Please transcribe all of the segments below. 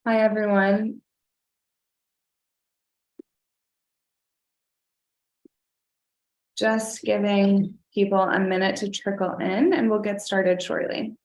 Hi, everyone. Just giving people a minute to trickle in and we'll get started shortly.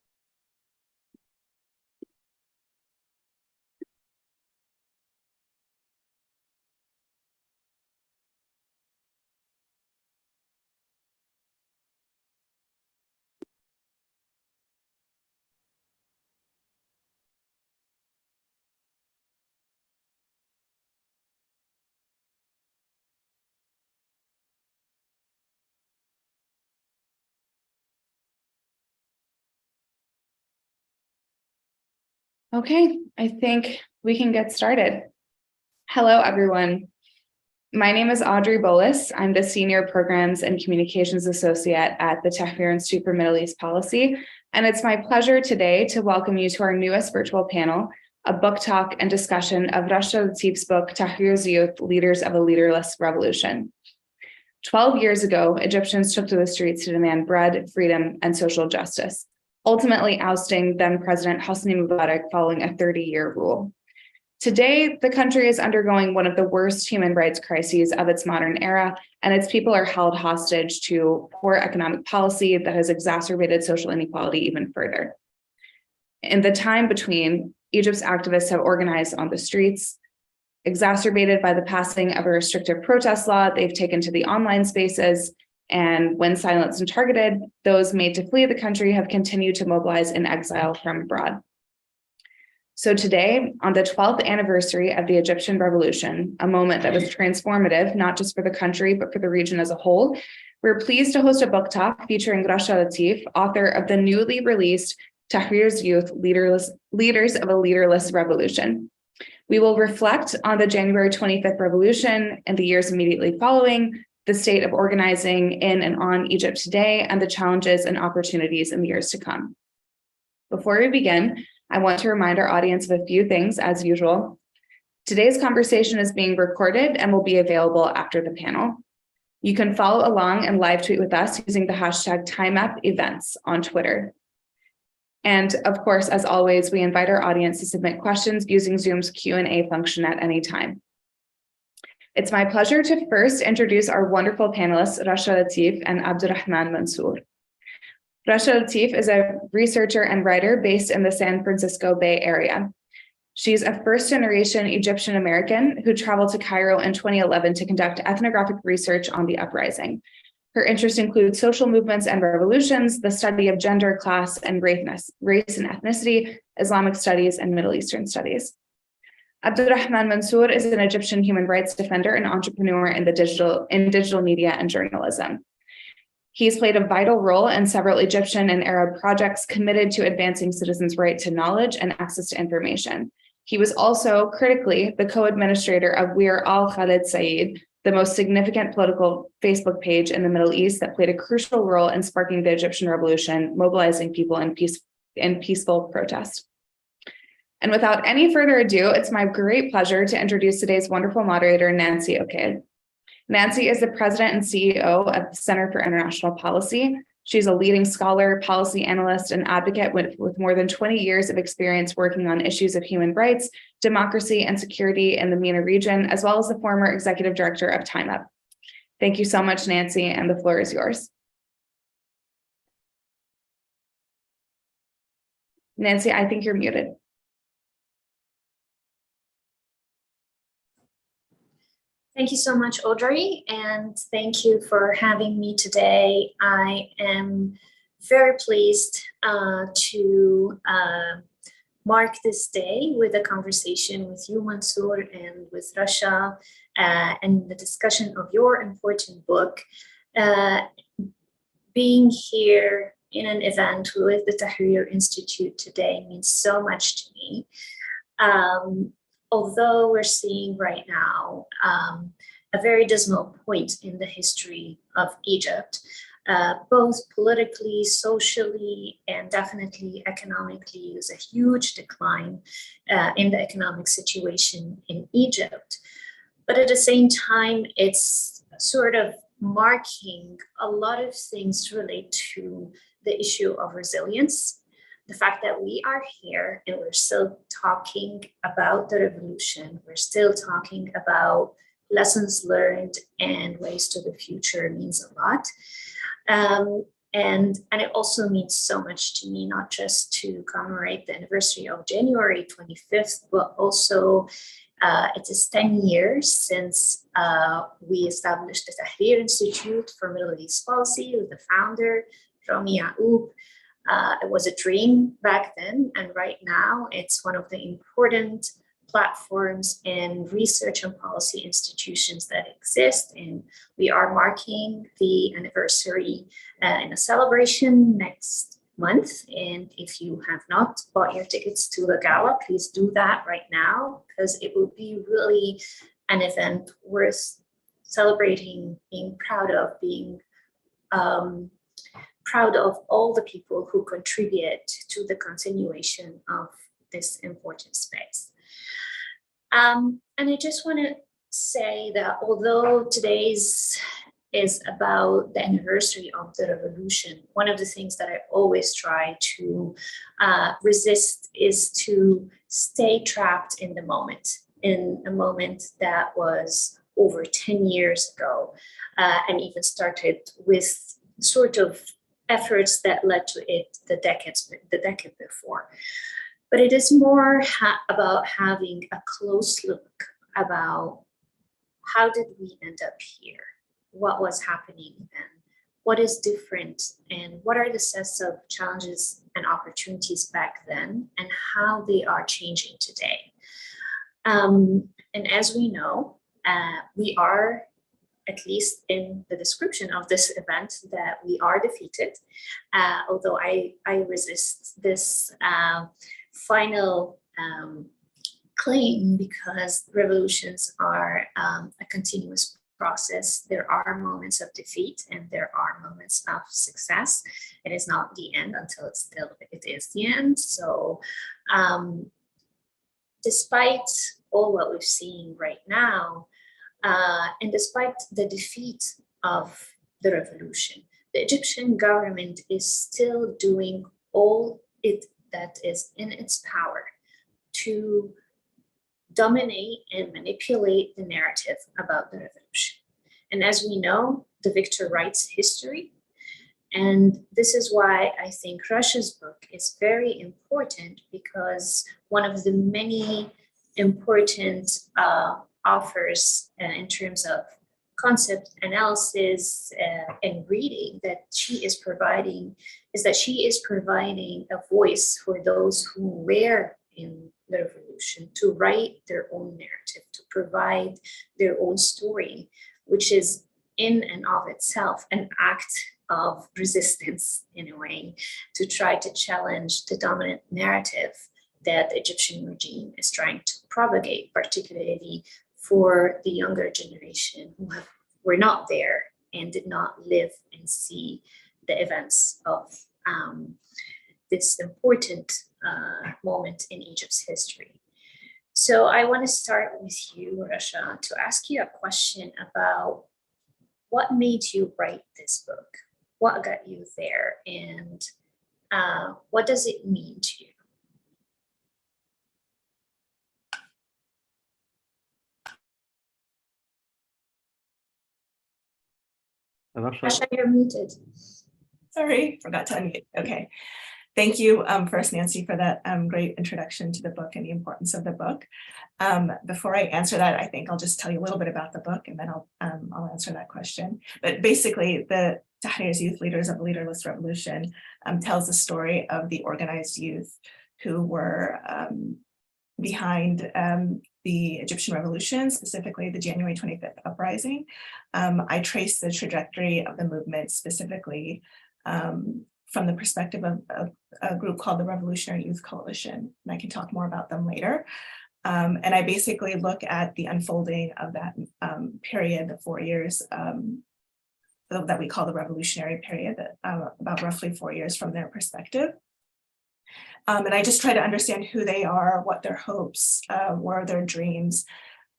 Okay, I think we can get started. Hello, everyone. My name is Audrey Bolus. I'm the Senior Programs and Communications Associate at the Tahrir Institute for Middle East Policy, and it's my pleasure today to welcome you to our newest virtual panel, a book talk and discussion of Rusha Latif's book, Tahrir's Youth, Leaders of a Leaderless Revolution. 12 years ago, Egyptians took to the streets to demand bread, freedom, and social justice, ultimately ousting then-President Hosni Mubarak following a 30-year rule. Today, the country is undergoing one of the worst human rights crises of its modern era, and its people are held hostage to poor economic policy that has exacerbated social inequality even further. In the time between, Egypt's activists have organized on the streets. Exacerbated by the passing of a restrictive protest law, they've taken to the online spaces, and when silenced and targeted, those made to flee the country have continued to mobilize in exile from abroad. So today, on the 12th anniversary of the Egyptian Revolution, a moment that was transformative, not just for the country, but for the region as a whole, we're pleased to host a book talk featuring Rusha Latif, author of the newly released Tahrir's Youth, Leaders of a Leaderless Revolution. We will reflect on the January 25th revolution and the years immediately following, the state of organizing in and on Egypt today, and the challenges and opportunities in the years to come. Before we begin, I want to remind our audience of a few things as usual. Today's conversation is being recorded and will be available after the panel. You can follow along and live tweet with us using the hashtag TIMEP events on Twitter. And of course, as always, we invite our audience to submit questions using Zoom's Q&A function at any time. It's my pleasure to first introduce our wonderful panelists, Rusha Latif and Abdelrahman Mansour. Rusha Latif is a researcher and writer based in the San Francisco Bay Area. She's a first-generation Egyptian American who traveled to Cairo in 2011 to conduct ethnographic research on the uprising. Her interests include social movements and revolutions, the study of gender, class, and race and ethnicity, Islamic studies, and Middle Eastern studies. Abdelrahman Mansour is an Egyptian human rights defender and entrepreneur in digital media and journalism. He's played a vital role in several Egyptian and Arab projects committed to advancing citizens' right to knowledge and access to information. He was also, critically, the co-administrator of We're All Khalid Said, the most significant political Facebook page in the Middle East that played a crucial role in sparking the Egyptian revolution, mobilizing people in peaceful protest. And without any further ado, it's my great pleasure to introduce today's wonderful moderator, Nancy Okail. Nancy is the president and CEO of the Center for International Policy. She's a leading scholar, policy analyst, and advocate with more than 20 years of experience working on issues of human rights, democracy, and security in the MENA region, as well as the former executive director of TIMEP. Thank you so much, Nancy, and the floor is yours. Nancy, I think you're muted. Thank you so much, Audrey, and thank you for having me today. I am very pleased to mark this day with a conversation with you, Mansour, and with Rusha, and the discussion of your important book. Being here in an event with the Tahrir Institute today means so much to me. Although we're seeing right now a very dismal point in the history of Egypt, both politically, socially, and definitely economically, there's a huge decline in the economic situation in Egypt. But at the same time, it's sort of marking a lot of things relate to the issue of resilience, the fact that we are here and we're still talking about the revolution, we're still talking about lessons learned and ways to the future means a lot. And it also means so much to me, not just to commemorate the anniversary of January 25th, but also it is 10 years since we established the Tahrir Institute for Middle East Policy with the founder, Rami Yaoub. It was a dream back then, and right now it's one of the important platforms and research and policy institutions that exist. And we are marking the anniversary in a celebration next month. And if you have not bought your tickets to the gala, please do that right now, because it will be really an event worth celebrating, being proud of, being proud of all the people who contribute to the continuation of this important space. And I just want to say that although today's is about the anniversary of the revolution, one of the things that I always try to resist is to stay trapped in the moment, in a moment that was over 10 years ago, and even started with sort of efforts that led to it the decade before. But it is more about having a close look about how did we end up here? What was happening then? What is different? And what are the sets of challenges and opportunities back then, and how they are changing today? And as we know, we are, at least in the description of this event, that we are defeated, although I resist this final claim, because revolutions are a continuous process. There are moments of defeat and there are moments of success. It is not the end until it is the end. So despite all what we're seeing right now, and despite the defeat of the revolution, the Egyptian government is still doing all that is in its power to dominate and manipulate the narrative about the revolution. And as we know, the victor writes history. And this is why I think Rusha's book is very important, because one of the many important offers in terms of concept analysis and reading that she is providing is that she is providing a voice for those who were in the revolution to write their own narrative, to provide their own story, which is in and of itself an act of resistance, in a way, to try to challenge the dominant narrative that the Egyptian regime is trying to propagate, particularly for the younger generation who were not there and did not live and see the events of this important moment in Egypt's history. So I want to start with you, Rusha, to ask you a question about what made you write this book? What got you there? And what does it mean to you? Rusha, you're muted. Sorry, forgot to unmute. Okay. Thank you first, Nancy, for that great introduction to the book and the importance of the book. Before I answer that, I think I'll just tell you a little bit about the book, and then I'll answer that question. But basically, the Tahrir's Youth Leaders of the Leaderless Revolution tells the story of the organized youth who were behind the Egyptian revolution, specifically the January 25th uprising. I trace the trajectory of the movement specifically from the perspective of a group called the Revolutionary Youth Coalition, and I can talk more about them later. And I basically look at the unfolding of that period, the 4 years that we call the revolutionary period, about roughly 4 years from their perspective. And I just try to understand who they are, what their hopes were, their dreams,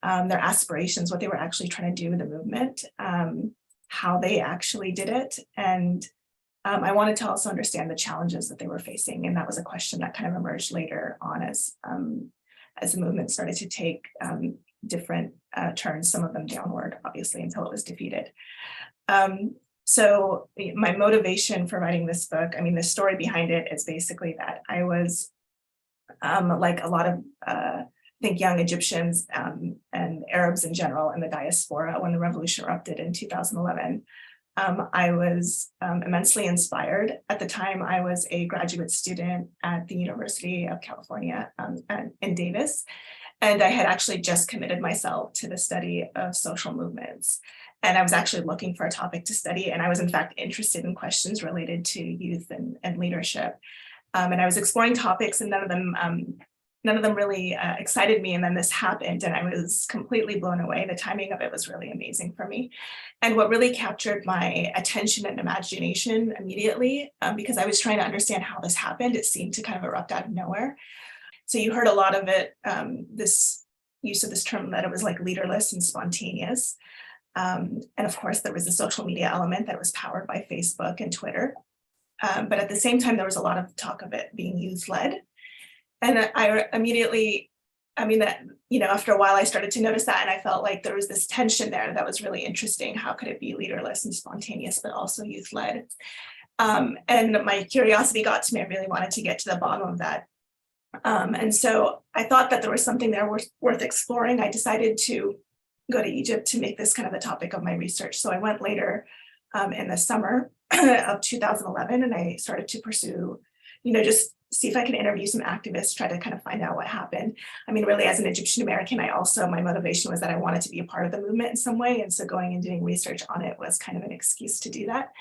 their aspirations, what they were actually trying to do with the movement, how they actually did it, and I wanted to also understand the challenges that they were facing. And that was a question that kind of emerged later on as the movement started to take different turns, some of them downward, obviously, until it was defeated. So my motivation for writing this book, I mean, the story behind it is basically that I was like a lot of, I think, young Egyptians and Arabs in general in the diaspora when the revolution erupted in 2011. I was immensely inspired. At the time, I was a graduate student at the University of California in Davis, and I had actually just committed myself to the study of social movements. And I was actually looking for a topic to study, and I was in fact interested in questions related to youth and leadership. And I was exploring topics, and none of them really excited me. And then this happened, and I was completely blown away. The timing of it was really amazing for me. And what really captured my attention and imagination immediately, because I was trying to understand how this happened, it seemed to kind of erupt out of nowhere. So you heard a lot of it, this use of this term that it was like leaderless and spontaneous. And of course, there was a social media element that was powered by Facebook and Twitter. But at the same time, there was a lot of talk of it being youth-led. And I immediately, I mean, that, you know, after a while, I started to notice that, and I felt like there was this tension there that was really interesting. How could it be leaderless and spontaneous, but also youth-led? And my curiosity got to me. I really wanted to get to the bottom of that. And so I thought that there was something there worth exploring. I decided to go to Egypt to make this kind of the topic of my research. So I went later in the summer of 2011, and I started to pursue, you know, just see if I can interview some activists, try to kind of find out what happened. I mean, really, as an Egyptian American, my motivation was that I wanted to be a part of the movement in some way. And so going and doing research on it was kind of an excuse to do that.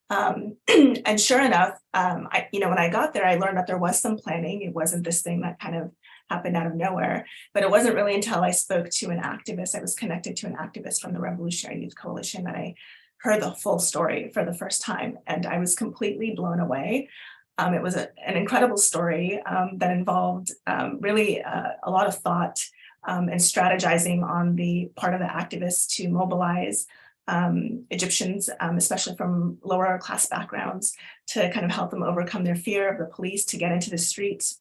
And sure enough, when I got there, I learned that there was some planning. It wasn't this thing that kind of happened out of nowhere. But it wasn't really until I spoke to an activist, I was connected to an activist from the Revolutionary Youth Coalition, that I heard the full story for the first time. And I was completely blown away. It was an incredible story that involved really a lot of thought and strategizing on the part of the activists to mobilize Egyptians, especially from lower class backgrounds, to kind of help them overcome their fear of the police, to get into the streets.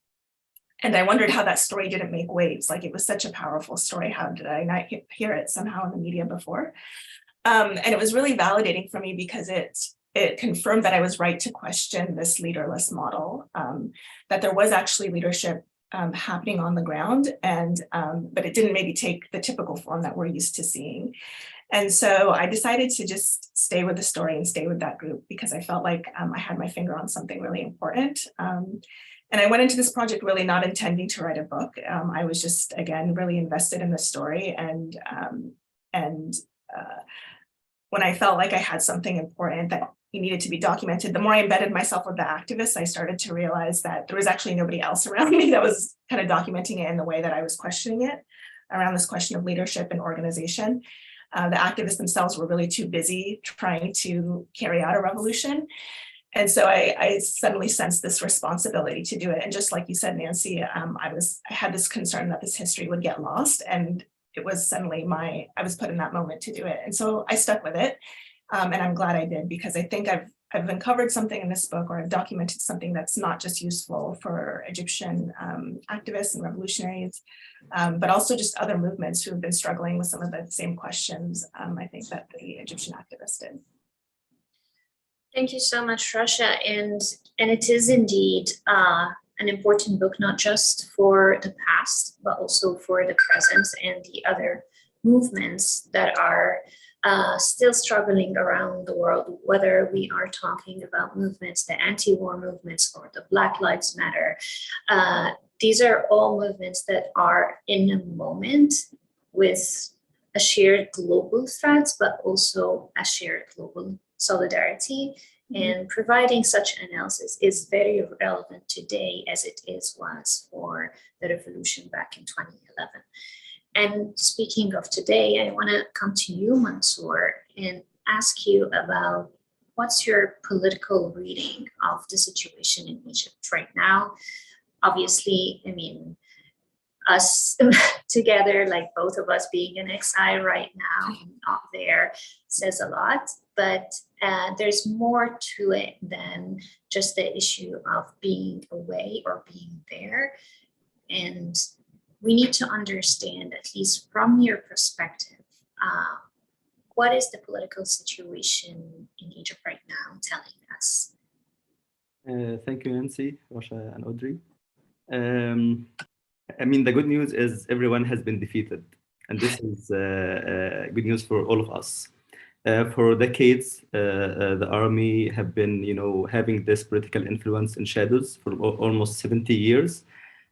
And I wondered how that story didn't make waves. Like, it was such a powerful story. How did I not hear it somehow in the media before? And it was really validating for me, because it confirmed that I was right to question this leaderless model, that there was actually leadership happening on the ground, and but it didn't maybe take the typical form that we're used to seeing. And so I decided to just stay with the story and stay with that group, because I felt like I had my finger on something really important. And I went into this project really not intending to write a book. I was just, again, really invested in the story, and when I felt like I had something important that needed to be documented, the more I embedded myself with the activists, I stared to realize that there was actually nobody else around me that was kind of documenting it in the way that I was questioning it, around this question of leadership and organization. The activists themselves were really too busy trying to carry out a revolution. And so I suddenly sensed this responsibility to do it. And just like you said, Nancy, I had this concern that this history would get lost, and it was suddenly I was put in that moment to do it. And so I stuck with it. And I'm glad I did, because I think I've uncovered something in this book, or I've documented something that's not just useful for Egyptian activists and revolutionaries, but also just other movements who have been struggling with some of the same questions, I think, that the Egyptian activists did. Thank you so much, Rusha. And it is indeed an important book, not just for the past, but also for the present and the other movements that are still struggling around the world, whether we are talking about movements, the anti-war movements, or the Black Lives Matter. These are all movements that are in a moment with a shared global threat, but also a shared global solidarity. And providing such analysis is very relevant today as it was for the revolution back in 2011. And speaking of today, I want to come to you, Mansour, and ask you about what's your political reading of the situation in Egypt right now. Obviously, I mean, us together, like both of us being in exile right now, not there, says a lot. But there's more to it than just the issue of being away or being there. And we need to understand, at least from your perspective, what is the political situation in Egypt right now telling us? Thank you, Nancy, Rusha, and Audrey. I mean, the good news is everyone has been defeated, and this is good news for all of us. For decades, the army have been, having this political influence in shadows for almost 70 years.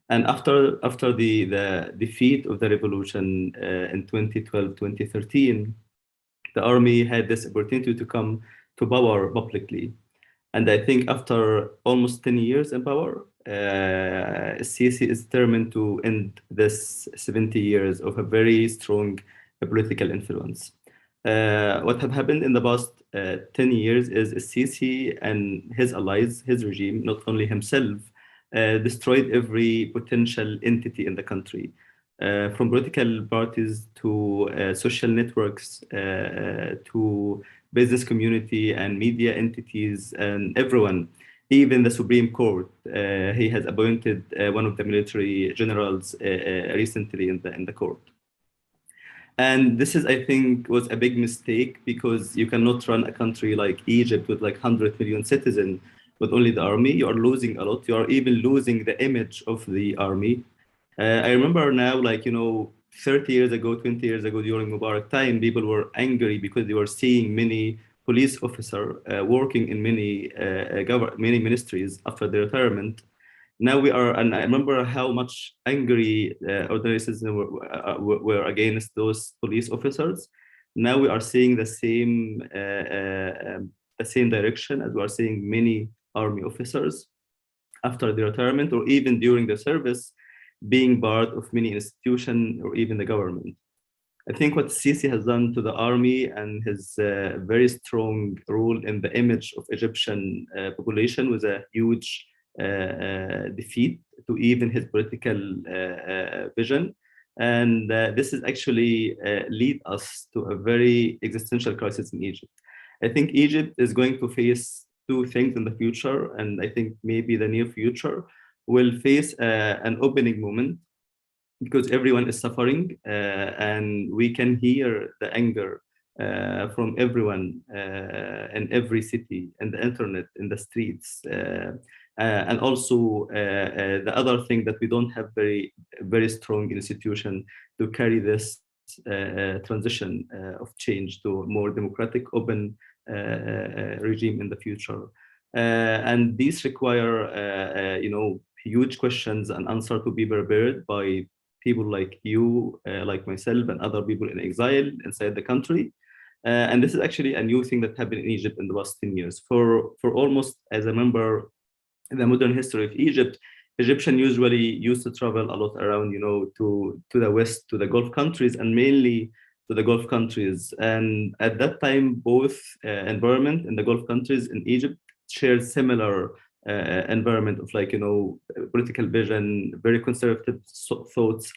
And after the defeat of the revolution in 2012, 2013, the army had this opportunity to come to power publicly. And I think after almost 10 years in power, Sisi is determined to end this 70 years of a very strong political influence. What have happened in the past 10 years is Sisi and his allies, his regime, not only himself, destroyed every potential entity in the country, from political parties to social networks, to business community and media entities and everyone, even the Supreme Court. He has appointed one of the military generals recently in the court. And this is, I think, was a big mistake, because you cannot run a country like Egypt with like 100 million citizens with only the army. You are losing a lot. You are even losing the image of the army. I remember now, 30 years ago, 20 years ago, during Mubarak time, people were angry because they were seeing many police officers working in many ministries after their retirement. Now we are, and I remember how much angry ordinary citizens were against those police officers. Now we are seeing the same direction, as we are seeing many army officers after their retirement or even during the service being part of many institutions or even the government. I think what Sisi has done to the army and his very strong role in the image of Egyptian population was a huge defeat to even his political vision. And this is actually lead us to a very existential crisis in Egypt. I think Egypt is going to face two things in the future, and I think maybe the near future will face an opening moment, because everyone is suffering, and we can hear the anger from everyone in every city, in the internet, in the streets. And also the other thing, that we don't have very strong institution to carry this transition of change to a more democratic, open regime in the future. And these require, huge questions and answer to be prepared by people like you, like myself, and other people in exile inside the country. And this is actually a new thing that happened in Egypt in the last 10 years. For almost, as I remember, in the modern history of Egypt, Egyptians usually used to travel a lot around, to the west, to the Gulf countries, and mainly to the Gulf countries. And at that time, both environment in the Gulf countries and Egypt shared similar environment of political vision, very conservative thoughts.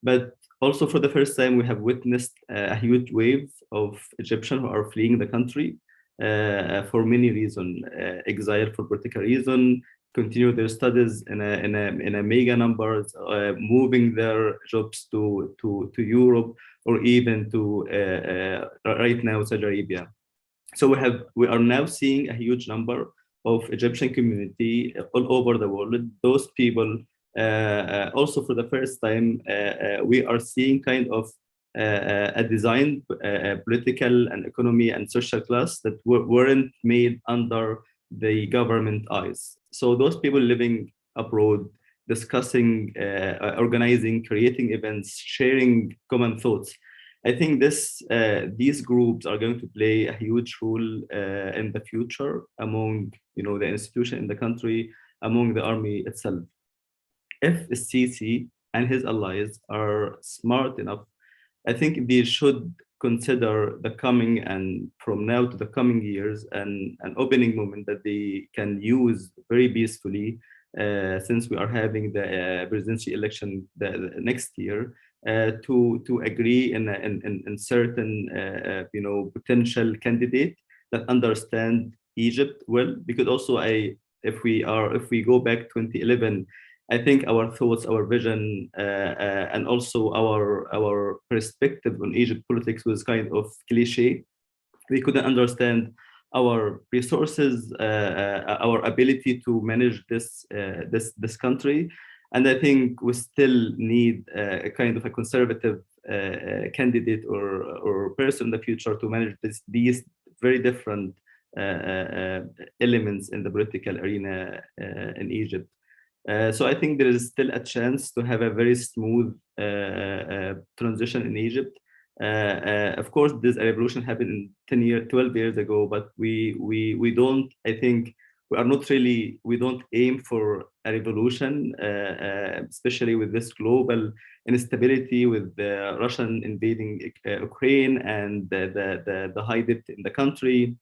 But also for the first time, we have witnessed a huge wave of Egyptians who are fleeing the country for many reasons, exile for political reason, continue their studies in a mega numbers, moving their jobs to Europe, or even to right now Saudi Arabia. So we are now seeing a huge number of Egyptian community all over the world. Those people also for the first time, we are seeing kind of a designed political and economy and social class that weren't made under the government eyes. So those people living abroad, discussing, organizing, creating events, sharing common thoughts. I think these groups are going to play a huge role in the future among the institution in the country, among the army itself. If Sisi and his allies are smart enough, I think they should consider the coming, and from now to the coming years, and an opening moment that they can use very peacefully since we are having the presidential election the next year, to agree in certain potential candidate that understand Egypt well, because also if we go back 2011, I think our thoughts, our vision, and also our perspective on Egypt politics was kind of cliche. We couldn't understand our resources, our ability to manage this country, and I think we still need a kind of a conservative candidate or person in the future to manage these very different elements in the political arena in Egypt. So I think there is still a chance to have a very smooth transition in Egypt. Of course, this revolution happened 12 years ago, but we don't, I think, we don't aim for a revolution, especially with this global instability, with the Russian invading Ukraine and the high debt in the country,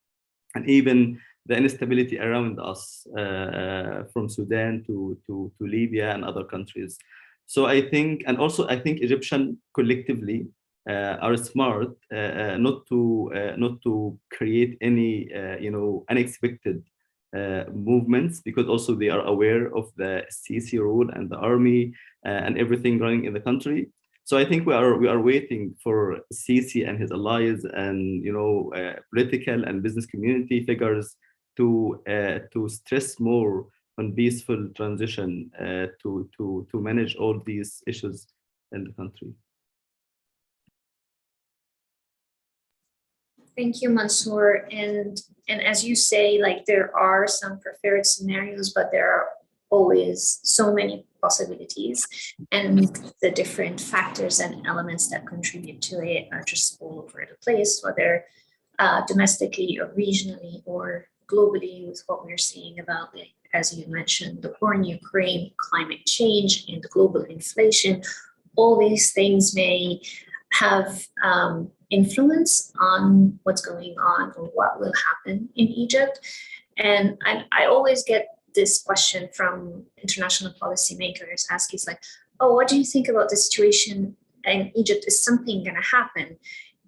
and even the instability around us, from Sudan to Libya and other countries. So I think, and also I think Egyptian collectively are smart not to create any unexpected movements, because also they are aware of the Sisi rule and the army and everything running in the country. So I think we are waiting for Sisi and his allies and political and business community figures to stress more on peaceful transition to manage all these issues in the country. Thank you, Mansour. And as you say, like, there are some preferred scenarios, but there are always so many possibilities, and the different factors and elements that contribute to it are just all over the place, whether domestically or regionally or globally, with what we're seeing about, as you mentioned, the war in Ukraine, climate change, and global inflation. All these things may have influence on what's going on or what will happen in Egypt. And I always get this question from international policymakers asking, like, oh, what do you think about the situation in Egypt? Is something going to happen?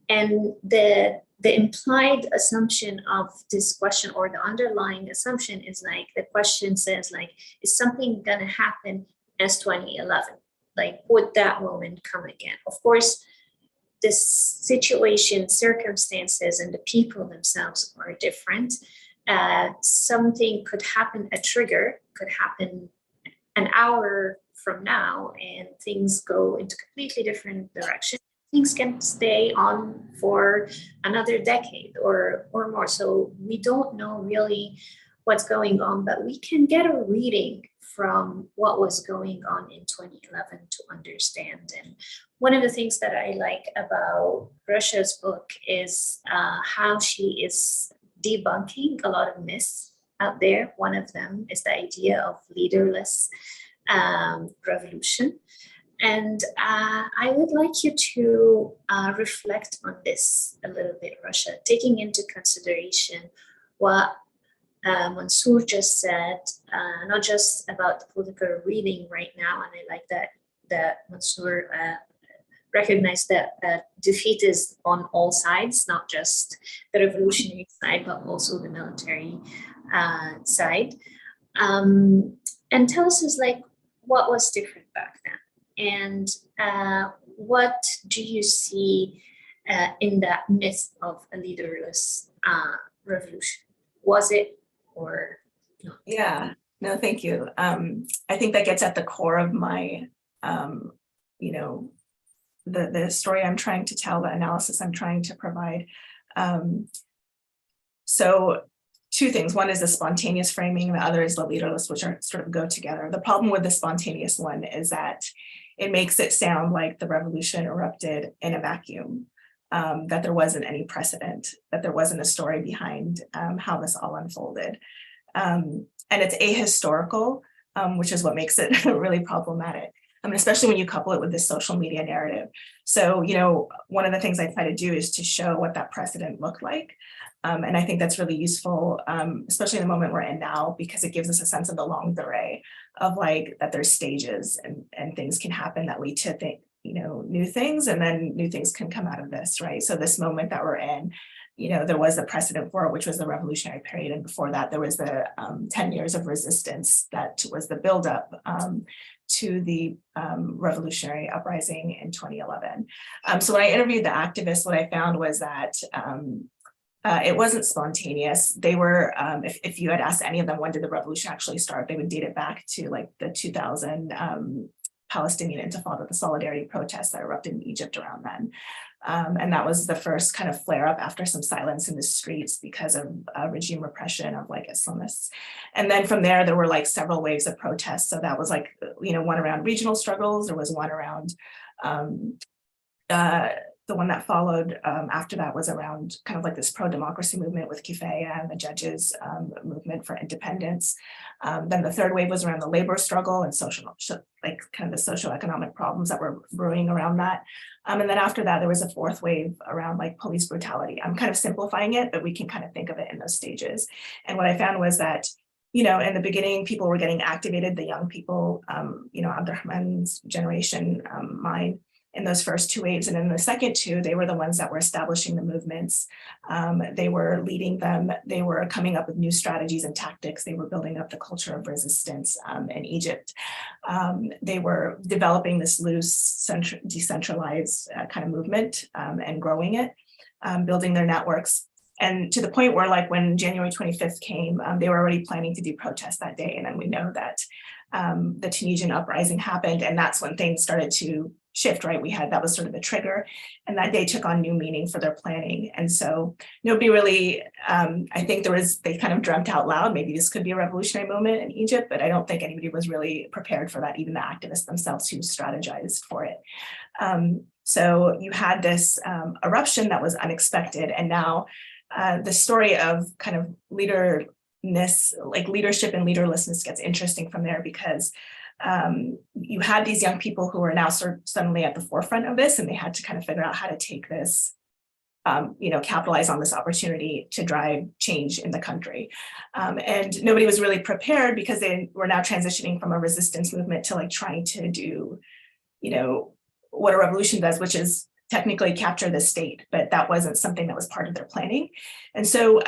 And the implied assumption of this question, or the underlying assumption, is like, the question says, like, is something going to happen as 2011? Like, would that moment come again? Of course, this situation, circumstances, and the people themselves are different. Something could happen, a trigger could happen an hour from now, and things go into completely different direction. Things can stay on for another decade or more. So we don't know really what's going on, but we can get a reading from what was going on in 2011 to understand. And one of the things that I like about Rusha's book is how she is debunking a lot of myths out there. One of them is the idea of leaderless revolution. And I would like you to reflect on this a little bit, Rusha, taking into consideration what Mansour just said, not just about the political reading right now. And I like that Mansour recognized that defeat is on all sides, not just the revolutionary side, but also the military side. And tell us, is like, what was different back then? And what do you see in that myth of a leaderless revolution? Was it or not? Yeah, no, thank you. I think that gets at the core of my, the story I'm trying to tell, the analysis I'm trying to provide. So two things. One is the spontaneous framing, the other is the leaderless, which are sort of go together. The problem with the spontaneous one is that it makes it sound like the revolution erupted in a vacuum, that there wasn't any precedent, that there wasn't a story behind how this all unfolded. And it's ahistorical, which is what makes it really problematic. Especially when you couple it with this social media narrative. So, one of the things I try to do is to show what that precedent looked like. And I think that's really useful, especially in the moment we're in now, because it gives us a sense of the longue durée of like that there's stages and things can happen that lead to new things, and then new things can come out of this, right? So this moment that we're in, there was a precedent for it, which was the revolutionary period. And before that, there was the 10 years of resistance that was the buildup to the revolutionary uprising in 2011. So when I interviewed the activists, what I found was that it wasn't spontaneous. They were, if you had asked any of them when did the revolution actually start, they would date it back to like the 2000 Palestinian Intifada, the solidarity protests that erupted in Egypt around then. And that was the first kind of flare up after some silence in the streets because of regime repression of like Islamists. And then from there were like several waves of protests. So that was like, one around regional struggles. There was one around the one that followed after that was around kind of like this pro-democracy movement with Kifaya and the judges movement for independence. Then the third wave was around the labor struggle and like kind of the socioeconomic problems that were brewing around that. And then after that, there was a fourth wave around like police brutality. I'm kind of simplifying it, but we can kind of think of it in those stages. And what I found was that, in the beginning, people were getting activated, the young people, Abdelrahman's generation, mine, in those first two waves. And in the second two, they were the ones that were establishing the movements. They were leading them. They were coming up with new strategies and tactics. They were building up the culture of resistance in Egypt. They were developing this loose, decentralized kind of movement and growing it, building their networks. And to the point where like when January 25th came, they were already planning to do protests that day. And then we know that the Tunisian uprising happened, and that's when things started to shift, right? That was sort of the trigger, and that day took on new meaning for their planning. And so nobody really, I think they kind of dreamt out loud, maybe this could be a revolutionary moment in Egypt, but I don't think anybody was really prepared for that, even the activists themselves who strategized for it. So you had this eruption that was unexpected, and now the story of kind of leadership and leaderlessness gets interesting from there, because you had these young people who are now suddenly at the forefront of this, and they had to kind of figure out how to take this, capitalize on this opportunity to drive change in the country. And nobody was really prepared, because they were now transitioning from a resistance movement to like trying to do, what a revolution does, which is technically capture the state, but that wasn't something that was part of their planning. And so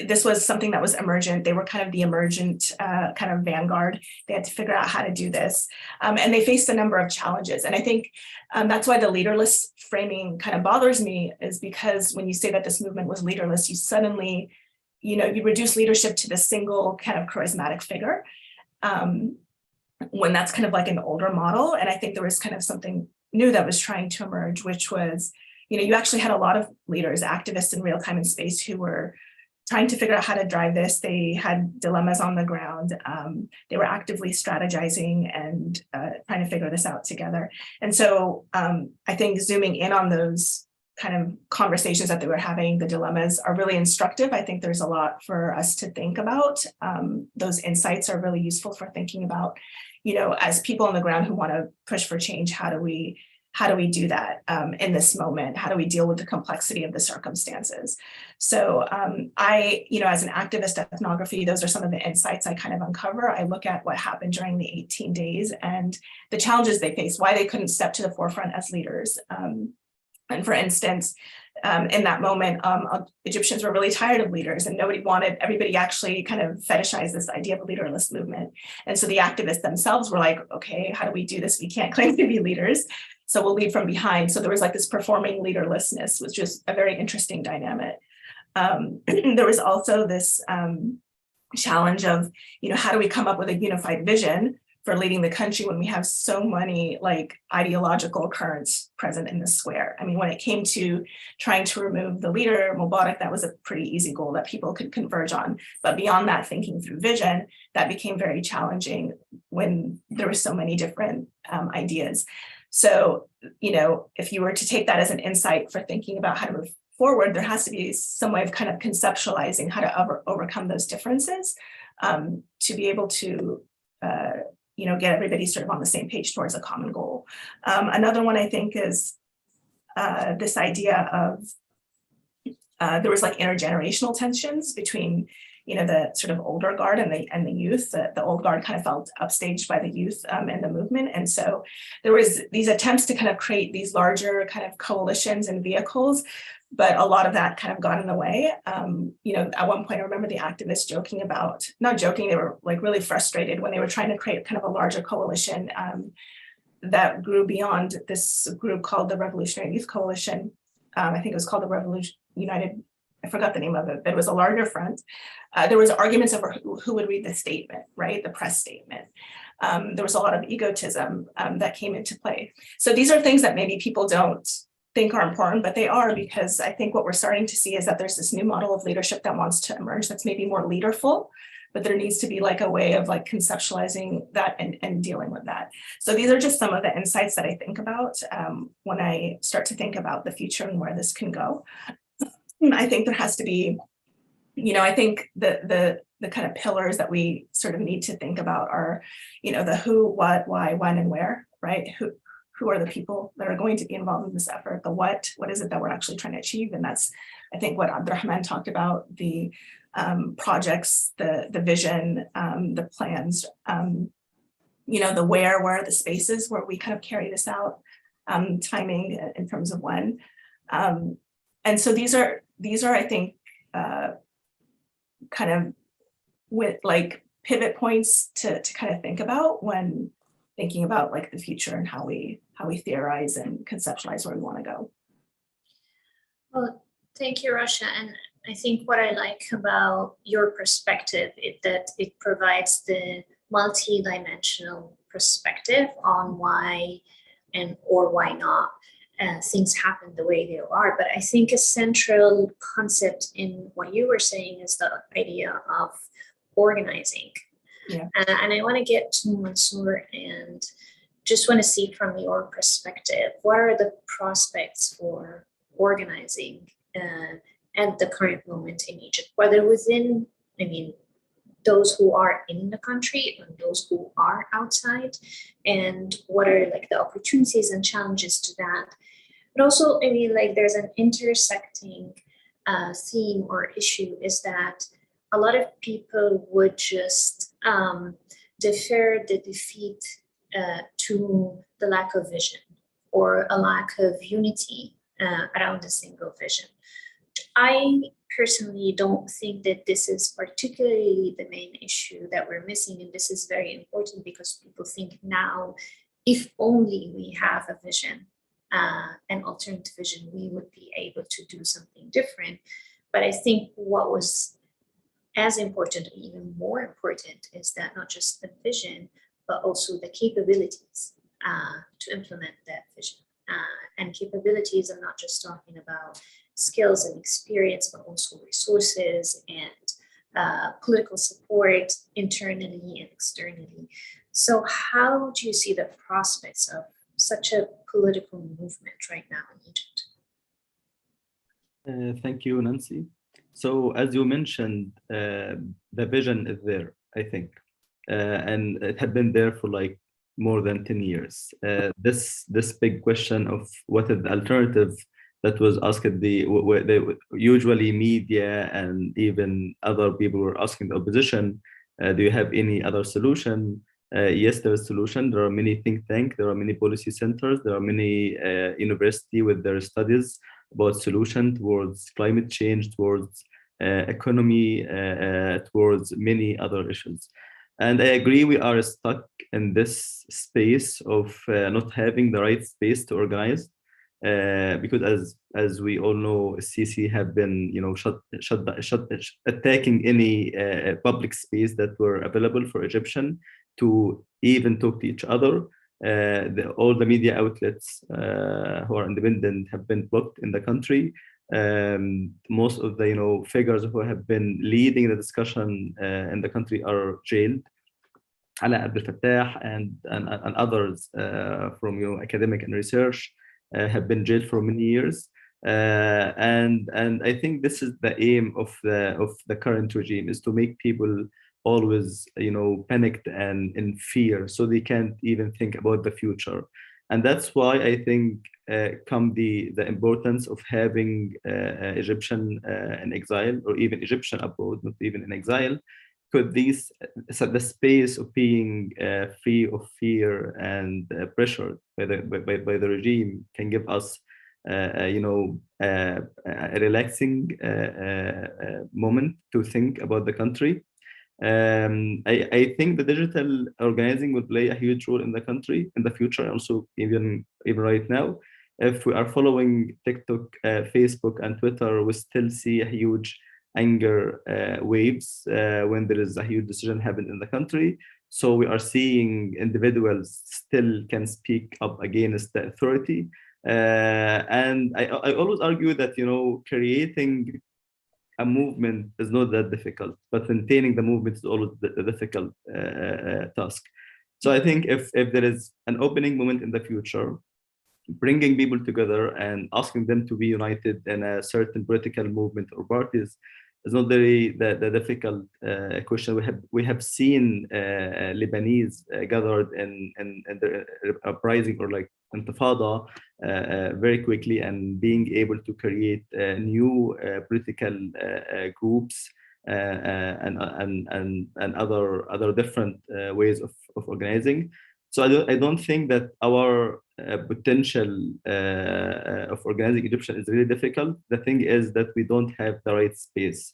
this was something that was emergent. They were kind of the emergent kind of vanguard. They had to figure out how to do this. And they faced a number of challenges. And I think that's why the leaderless framing kind of bothers me, is because when you say that this movement was leaderless, you suddenly, you reduce leadership to the single kind of charismatic figure, when that's kind of like an older model. And I think there was kind of something new that was trying to emerge, which was, you actually had a lot of leaders, activists in real time and space, who were trying to figure out how to drive this. They had dilemmas on the ground. They were actively strategizing and trying to figure this out together. And so I think zooming in on those kind of conversations that they were having, the dilemmas are really instructive. I think there's a lot for us to think about. Those insights are really useful for thinking about, as people on the ground who want to push for change, how do we do that in this moment? How do we deal with the complexity of the circumstances? So I, as an activist at ethnography, those are some of the insights I kind of uncover. I look at what happened during the 18 days and the challenges they faced, why they couldn't step to the forefront as leaders. And for instance, in that moment, Egyptians were really tired of leaders, and everybody actually kind of fetishized this idea of a leaderless movement. And so the activists themselves were like, okay, how do we do this? We can't claim to be leaders, so we'll lead from behind. So there was like this performing leaderlessness, which was a very interesting dynamic. There was also this challenge of, how do we come up with a unified vision for leading the country when we have so many like ideological currents present in the square? I mean, when it came to trying to remove the leader, Mubarak, that was a pretty easy goal that people could converge on. But beyond that, thinking through vision, that became very challenging when there were so many different ideas. So, if you were to take that as an insight for thinking about how to move forward, there has to be some way of kind of conceptualizing how to overcome those differences to be able to get everybody sort of on the same page towards a common goal. Another one I think is this idea of there was like intergenerational tensions between, the sort of older guard and the youth. The old guard kind of felt upstaged by the youth and the movement. And so there was these attempts to kind of create these larger kind of coalitions and vehicles, but a lot of that kind of got in the way. At one point, I remember the activists not joking, they were like really frustrated when they were trying to create kind of a larger coalition that grew beyond this group called the Revolutionary Youth Coalition. I think it was called the Revolution United, I forgot the name of it, but it was a larger front. There was arguments over who would read the statement, right? The press statement. There was a lot of egotism that came into play. So these are things that maybe people don't think are important, but they are, because I think what we're starting to see is that there's this new model of leadership that wants to emerge that's maybe more leaderful, but there needs to be like a way of like conceptualizing that and dealing with that. So these are just some of the insights that I think about when I start to think about the future and where this can go. I think there has to be, I think the kind of pillars that we sort of need to think about are, the who, what, why, when, and where, right? Who are the people that are going to be involved in this effort? The what is it that we're actually trying to achieve? And that's, I think, what Abdelrahman talked about, the projects, the vision, the plans, the where are the spaces where we kind of carry this out, timing in terms of when. And so these are, I think, kind of with like pivot points to kind of think about when thinking about like the future and how we theorize and conceptualize where we want to go. Well, thank you, Rusha. And I think what I like about your perspective is that it provides the multi-dimensional perspective on why or why not things happen the way they are. But I think a central concept in what you were saying is the idea of organizing. Yeah. And I want to get to Mansour and just want to see from your perspective, what are the prospects for organizing at the current moment in Egypt, whether within, those who are in the country and those who are outside, and what are like the opportunities and challenges to that. But also, there's an intersecting theme or issue is that a lot of people would just defer the defeat to the lack of vision or a lack of unity around a single vision. I personally don't think that this is particularly the main issue that we're missing, and this is very important because people think now, if only we have a vision, an alternate vision, we would be able to do something different. But I think what was as important, or even more important, is that not just the vision, but also the capabilities to implement that vision. And capabilities, I'm not just talking about skills and experience, but also resources and political support internally and externally. So how do you see the prospects of such a political movement right now in Egypt? Thank you, Nancy. So as you mentioned, the vision is there, I think, and it had been there for like more than 10 years. This big question of what is the alternative that was asked, usually media and even other people were asking the opposition, do you have any other solution? Yes, there is a solution. There are many think tanks, there are many policy centers, there are many universities with their studies about solution towards climate change, towards economy, towards many other issues. And I agree, we are stuck in this space of not having the right space to organize, because as we all know, Sisi have been, attacking any public space that were available for Egyptian to even talk to each other. All the media outlets who are independent have been blocked in the country. Most of the figures who have been leading the discussion in the country are jailed. Ala Abdel Fattah and others from academic and research have been jailed for many years. And I think this is the aim of the current regime, is to make people always panicked and in fear, so they can't even think about the future. And that's why I think come the importance of having Egyptian in exile, or even Egyptian abroad, not even in exile, because these so the space of being free of fear and pressure by the regime can give us a relaxing moment to think about the country. I think the digital organizing will play a huge role in the country in the future, also even right now. If we are following TikTok, Facebook, and Twitter, we still see a huge anger waves when there is a huge decision happened in the country. So we are seeing individuals still can speak up against the authority. And I always argue that, creating a movement is not that difficult, but maintaining the movement is always the difficult task. So I think if there is an opening moment in the future, bringing people together and asking them to be united in a certain political movement or parties is not very the difficult question. We have seen Lebanese gathered in the uprising or like intifada very quickly, and being able to create new political groups and other different ways of organizing. So I don't think that our potential of organizing Egyptian is really difficult. The thing is that we don't have the right space.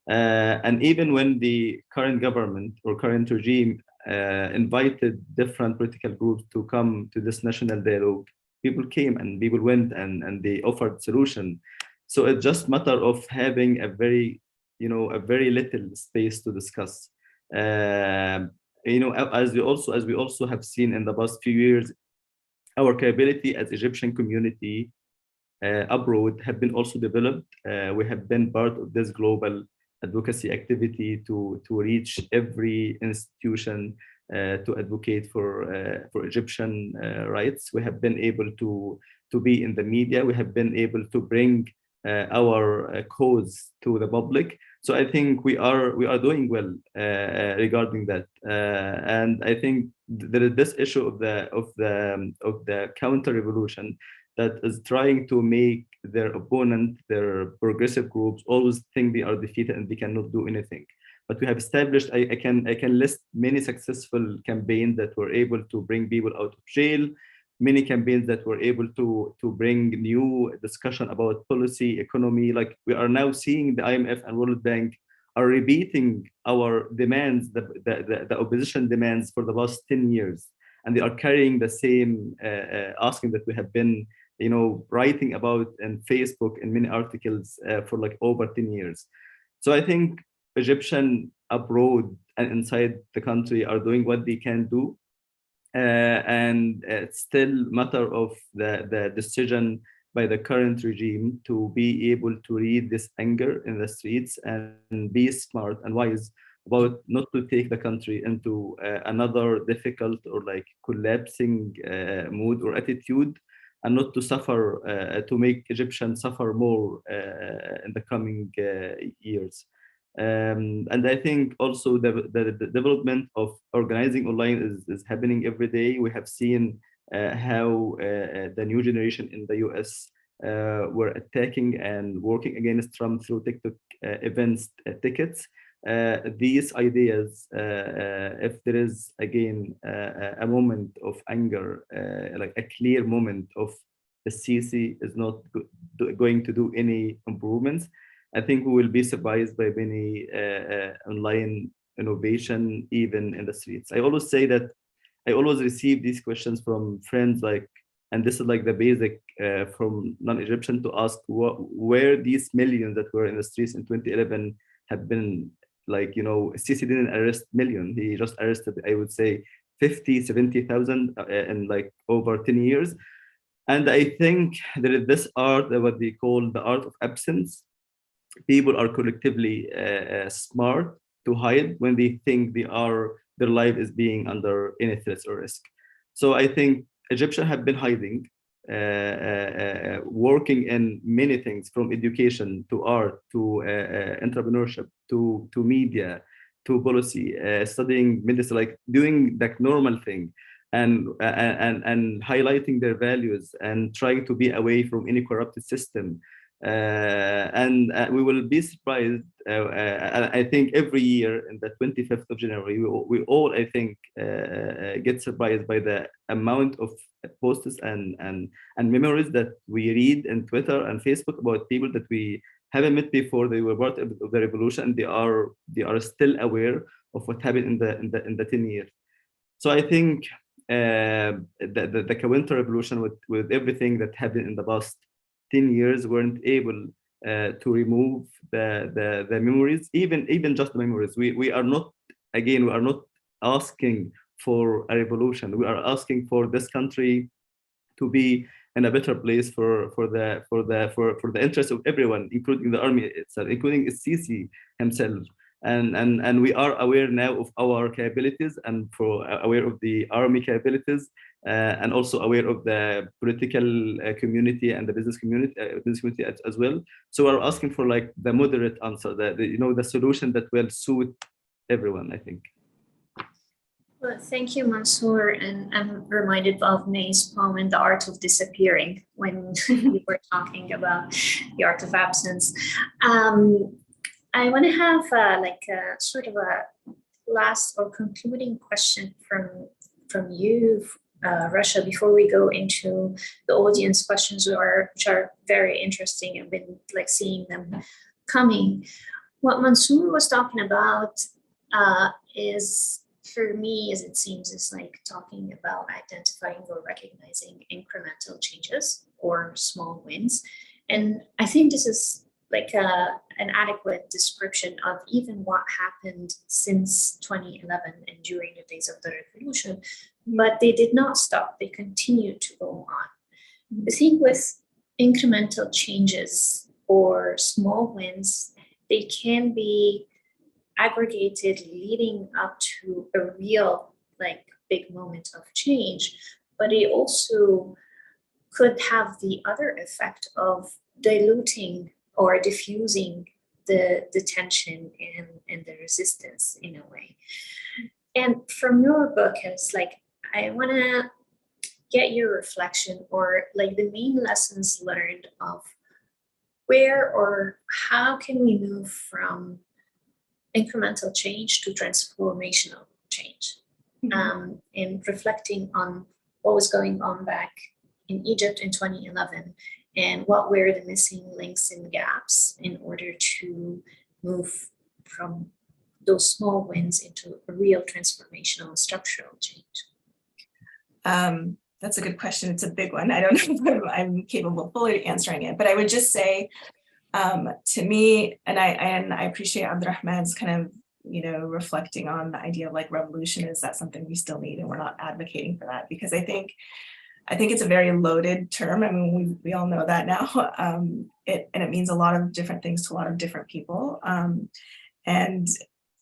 And even when the current government or current regime invited different political groups to come to this national dialogue, people came and people went and they offered solution. So it's just matter of having a very little space to discuss. As we also have seen in the past few years, our capability as Egyptian community abroad have been also developed. We have been part of this global advocacy activity to reach every institution to advocate for Egyptian rights. We have been able to be in the media. We have been able to bring our cause to the public. So I think we are doing well regarding that, and I think there is this issue of the counter revolution that is trying to make their opponent, their progressive groups, always think they are defeated and they cannot do anything. But we have established, I can list many successful campaigns that were able to bring people out of jail, many campaigns that were able to bring new discussion about policy, economy. Like we are now seeing the IMF and World Bank are repeating our demands, the opposition demands for the past 10 years. And they are carrying the same asking that we have been writing about in Facebook and many articles for like over 10 years. So I think Egyptian abroad and inside the country are doing what they can do. And it's still matter of the decision by the current regime to be able to read this anger in the streets and be smart and wise about not to take the country into another difficult or like collapsing mood or attitude, and not to suffer, to make Egyptians suffer more in the coming years. And I think also the development of organizing online is happening every day. We have seen how the new generation in the US were attacking and working against Trump through TikTok events tickets. These ideas, if there is again a moment of anger, like a clear moment of the Sisi is not going to do any improvements, I think we will be surprised by many online innovation, even in the streets. I always say that I always receive these questions from friends, like, and this is like the basic from non-Egyptian, to ask where these millions that were in the streets in 2011 have been. Like, Sisi didn't arrest million. He just arrested, I would say, 50, 70,000 in like over 10 years. And I think there is this art, what they call the art of absence. People are collectively smart to hide when they think their life is being under any threat or risk. So I think Egyptians have been hiding, working in many things, from education to art to entrepreneurship to media to policy, studying medicine, like doing the normal thing. and highlighting their values and trying to be away from any corrupted system. And we will be surprised. I think every year in the 25th of January, we all, I think, get surprised by the amount of posts and memories that we read in Twitter and Facebook about people that we haven't met before. They were part of the revolution, and they are still aware of what happened in the 10 years. So I think the counter revolution with everything that happened in the past 10 years weren't able to remove the memories, even just the memories. We are not asking for a revolution. We are asking for this country to be in a better place for the interest of everyone, including the army itself, including Sisi himself. And we are aware now of our capabilities, and aware of the army capabilities, and also aware of the political community and the business community as well. So we're asking for like the moderate answer, the solution that will suit everyone, I think. Well, thank you, Mansour. And I'm reminded of May's poem in The Art of Disappearing when you were talking about the art of absence. I want to have sort of a last or concluding question from you, Rusha, before we go into the audience questions, which are very interesting. I've been like seeing them coming. What Mansour was talking about is, for me, as it seems, is like talking about identifying or recognizing incremental changes or small wins. And I think this is like an adequate description of even what happened since 2011 and during the days of the revolution, but they did not stop. They continued to go on. The thing with incremental changes or small wins, they can be aggregated leading up to a real like big moment of change, but it also could have the other effect of diluting or diffusing the tension and the resistance in a way. And from your book, it's like, I want to get your reflection or like the main lessons learned of where or how can we move from incremental change to transformational change, and reflecting on what was going on back in Egypt in 2011 and what were the missing links and gaps in order to move from those small wins into a real transformational structural change. That's a good question. It's a big one. I don't know if I'm capable of fully answering it, but I would just say, to me, and I appreciate Abdelrahman's kind of, reflecting on the idea of like revolution. Is that something we still need? And we're not advocating for that, because I think it's a very loaded term. I mean, we all know that now. It means a lot of different things to a lot of different people. And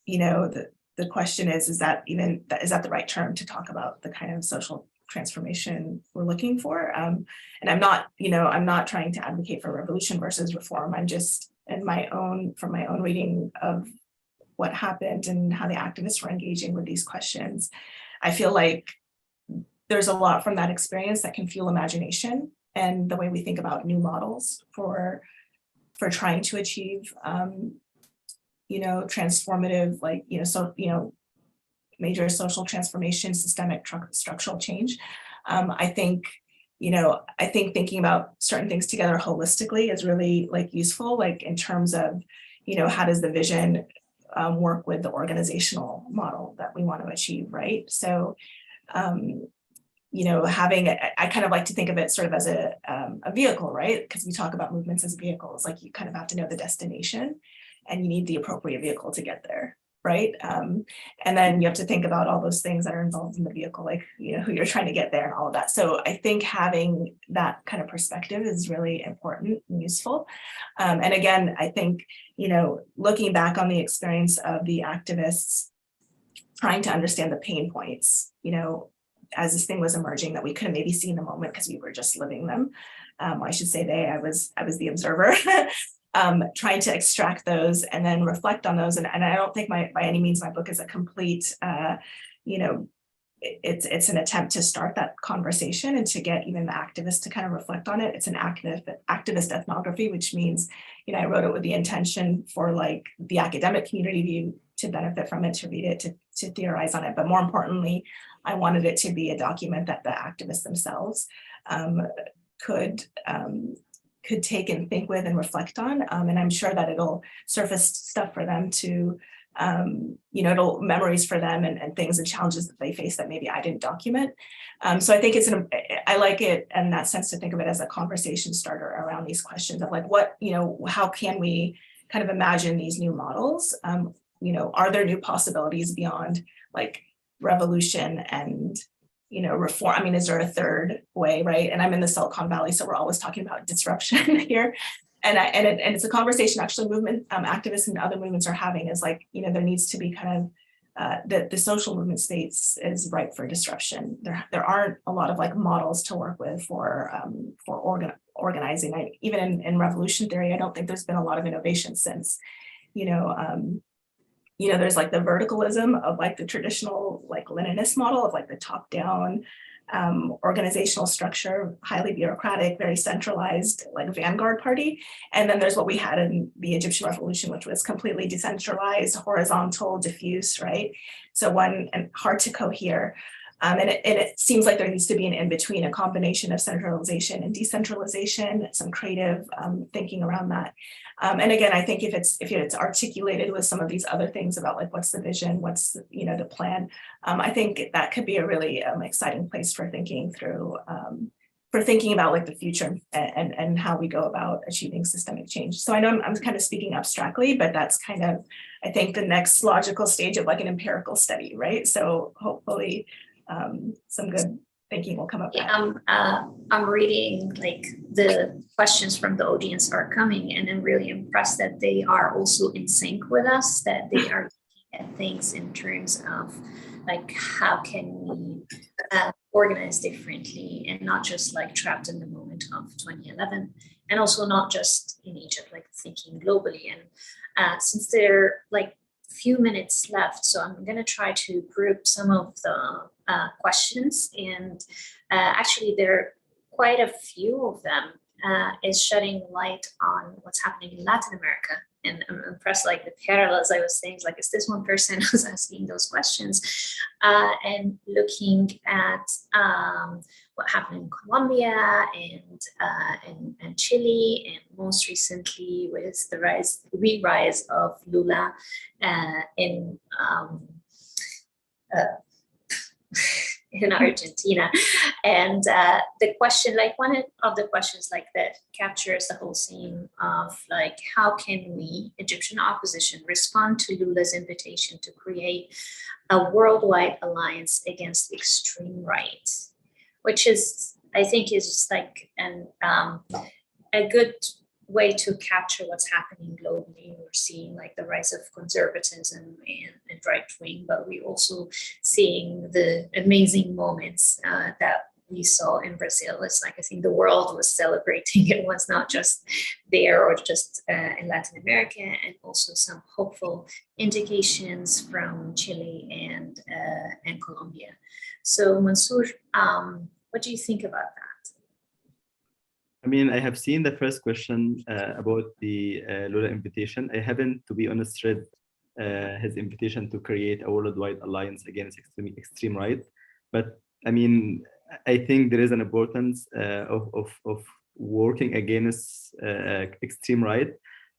the question is that the right term to talk about the kind of social transformation we're looking for? And I'm not trying to advocate for revolution versus reform. I'm just from my own reading of what happened and how the activists were engaging with these questions, I feel like there's a lot from that experience that can fuel imagination and the way we think about new models for trying to achieve transformative, major social transformation, systemic structural change. I think thinking about certain things together holistically is really useful, in terms of, how does the vision work with the organizational model that we want to achieve, right? So, I kind of like to think of it sort of as a vehicle, right? Because we talk about movements as vehicles, you kind of have to know the destination and you need the appropriate vehicle to get there. Right. And then you have to think about all those things that are involved in the vehicle, who you're trying to get there and all of that. So I think having that kind of perspective is really important and useful. And again, I think, looking back on the experience of the activists, trying to understand the pain points, as this thing was emerging that we couldn't maybe see in the moment because we were just living them. I should say I was the observer. Trying to extract those and then reflect on those. And I don't think by any means my book is a complete, it's an attempt to start that conversation and to get even the activists to kind of reflect on it. It's an activist ethnography, which means, I wrote it with the intention for like the academic community to benefit from it, to read it, to theorize on it. But more importantly, I wanted it to be a document that the activists themselves could take and think with and reflect on. And I'm sure that it'll surface stuff for them to, it'll memories for them and things and challenges that they face that maybe I didn't document. So I think I like it in that sense to think of it as a conversation starter around these questions of like, how can we kind of imagine these new models? Are there new possibilities beyond like revolution and reform? I mean, is there a third way, right? And I'm in the Silicon Valley, so we're always talking about disruption here. And it's a conversation actually movement activists and other movements are having is like, there needs to be kind of the social movement space is ripe for disruption. There aren't a lot of like models to work with for organizing. Even in revolution theory, I don't think there's been a lot of innovation since, there's like the verticalism of like the traditional like Leninist model of like the top down organizational structure, highly bureaucratic, very centralized, like vanguard party. And then there's what we had in the Egyptian revolution, which was completely decentralized, horizontal, diffuse, right? So and hard to cohere. And it seems like there needs to be an in-between, a combination of centralization and decentralization, some creative thinking around that. And again, I think if it's articulated with some of these other things about like what's the vision, what's the plan, I think that could be a really exciting place for thinking through, for thinking about like the future and how we go about achieving systemic change. So I know I'm kind of speaking abstractly, but that's kind of, I think, the next logical stage of like an empirical study, right? So hopefully some good thinking will come up. Yeah, I'm reading like the questions from the audience are coming, and I'm really impressed that they are also in sync with us, that they are looking at things in terms of like how can we organize differently and not just like trapped in the moment of 2011, and also not just in Egypt, like thinking globally. And since there are like few minutes left, so I'm going to try to group some of the questions, and actually there are quite a few of them is shedding light on what's happening in Latin America. And I'm impressed, like the parallels I was saying, like, is this one person who's asking those questions and looking at what happened in Colombia and Chile, and most recently with the re-rise of Lula in Argentina. And the question, like one of the questions like that captures the whole theme of like, how can we, Egyptian opposition, respond to Lula's invitation to create a worldwide alliance against extreme right, which is, I think, is just like a good way to capture what's happening globally. We're seeing like the rise of conservatism and right wing, but we're also seeing the amazing moments that we saw in Brazil. It's like, I think the world was celebrating. It was not just there or just in Latin America, and also some hopeful indications from Chile and Colombia. So Mansour, what do you think about that? I mean, I have seen the first question about the Lula invitation. I haven't, to be honest, read his invitation to create a worldwide alliance against extreme right. But I mean, I think there is an importance of working against extreme right.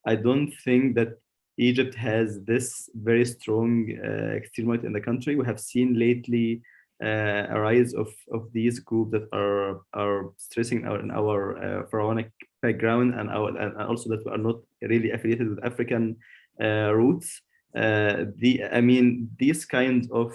I don't think that Egypt has this very strong extreme right in the country. We have seen lately a rise of these groups that are stressing our pharaonic background and also that we are not really affiliated with African roots. I mean, these kinds of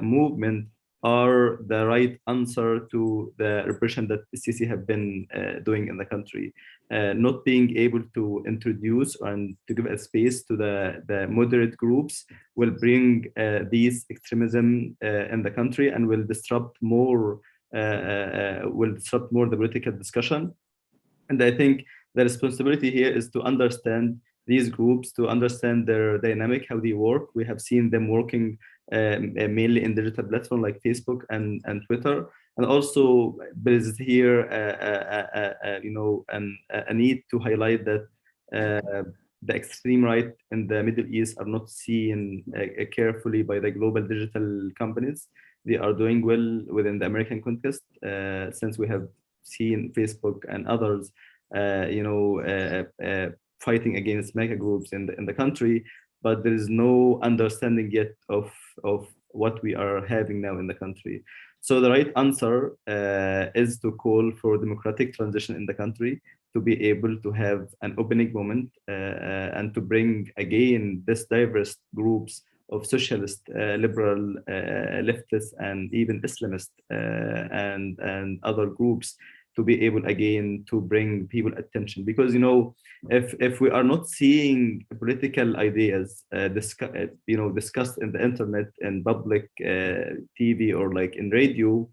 movement are the right answer to the repression that the Sisi have been doing in the country. Not being able to introduce and to give a space to the moderate groups will bring these extremism in the country and will disrupt more the political discussion. And I think the responsibility here is to understand these groups to understand their dynamic, how they work. We have seen them working mainly in digital platforms like Facebook and Twitter. And also there is here, a need to highlight that the extreme right in the Middle East are not seen carefully by the global digital companies. They are doing well within the American context, since we have seen Facebook and others, fighting against mega groups in the country, but there is no understanding yet of what we are having now in the country. So the right answer is to call for democratic transition in the country, to be able to have an opening moment, and to bring again this diverse groups of socialist, liberal, leftists, and even Islamist, and other groups, to be able again to bring people attention. Because if we are not seeing political ideas discussed in the internet and public TV or like in radio,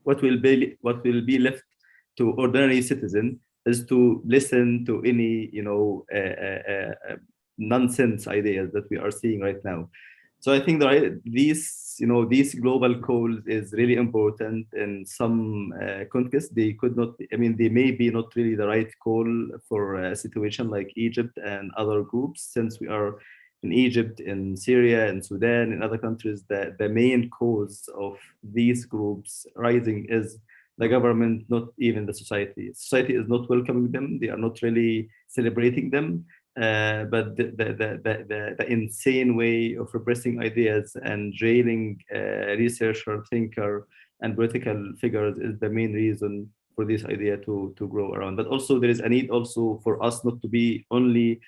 what will be left to ordinary citizen is to listen to any nonsense ideas that we are seeing right now. So I think these global calls is really important. In some context, they could not. I mean, they may be not really the right call for a situation like Egypt and other groups, since we are in Egypt, in Syria, in Sudan, in other countries. The main cause of these groups rising is the government, not even the society. Society is not welcoming them. They are not really celebrating them. But the insane way of repressing ideas and jailing researcher, thinker, and political figures is the main reason for this idea to grow around. But also there is a need also for us not to be only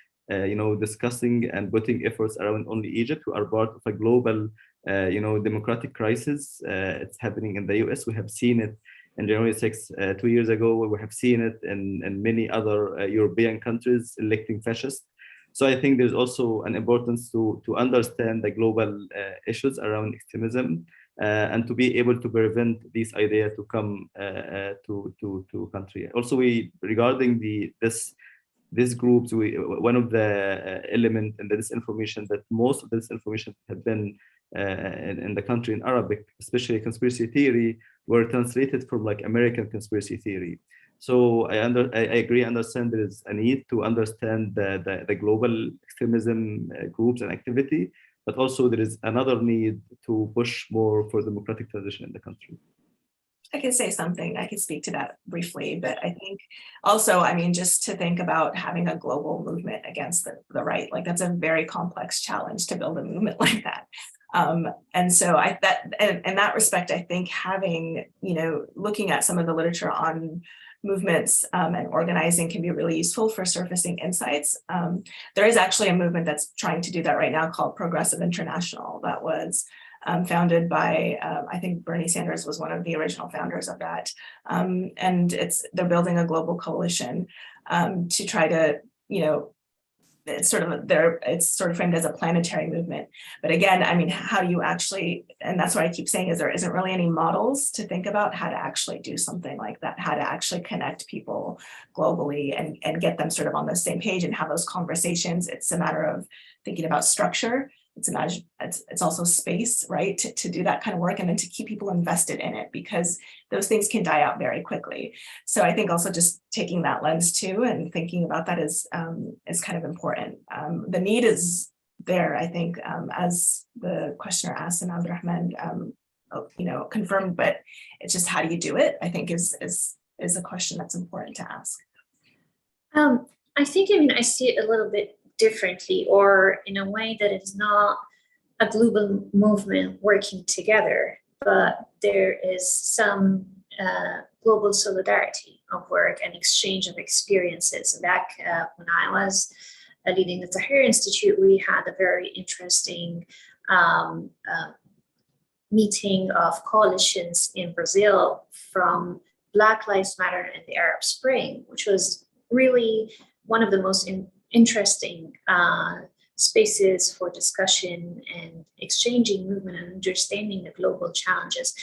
discussing and putting efforts around only Egypt. We are part of a global democratic crisis. It's happening in the US. We have seen it in January 6, 2 years ago. We have seen it in many other European countries electing fascists. So I think there's also an importance to understand the global issues around extremism, and to be able to prevent these ideas to come to country. Also, regarding these groups, one of the elements in the disinformation, that most of the disinformation had been in the country in Arabic, especially conspiracy theory, were translated from like American conspiracy theory. So I understand there is a need to understand the global extremism groups and activity, but also there is another need to push more for democratic transition in the country. I could say something, I could speak to that briefly, but I think also, just to think about having a global movement against the right, like that's a very complex challenge to build a movement like that. And so in that respect, I think having, looking at some of the literature on movements and organizing can be really useful for surfacing insights. There is actually a movement that's trying to do that right now called Progressive International, that was founded by, I think Bernie Sanders was one of the original founders of that. And they're building a global coalition to try to, it's sort of framed as a planetary movement. But again, how do you actually, and that's what I keep saying, is there isn't really any models to think about how to actually do something like that, how to actually connect people globally and get them sort of on the same page and have those conversations. It's a matter of thinking about structure. It's also space, right, to do that kind of work, and then to keep people invested in it, because those things can die out very quickly. So I think also just taking that lens too and thinking about that is kind of important. The need is there, I think, as the questioner asked and Abdelrahman confirmed, but it's just how do you do it, I think is a question that's important to ask. I think, I see it a little bit differently, or in a way that it's not a global movement working together, but there is some global solidarity of work and exchange of experiences. Back when I was leading the Tahrir Institute, we had a very interesting meeting of coalitions in Brazil from Black Lives Matter and the Arab Spring, which was really one of the most interesting spaces for discussion and exchanging movement and understanding the global challenges.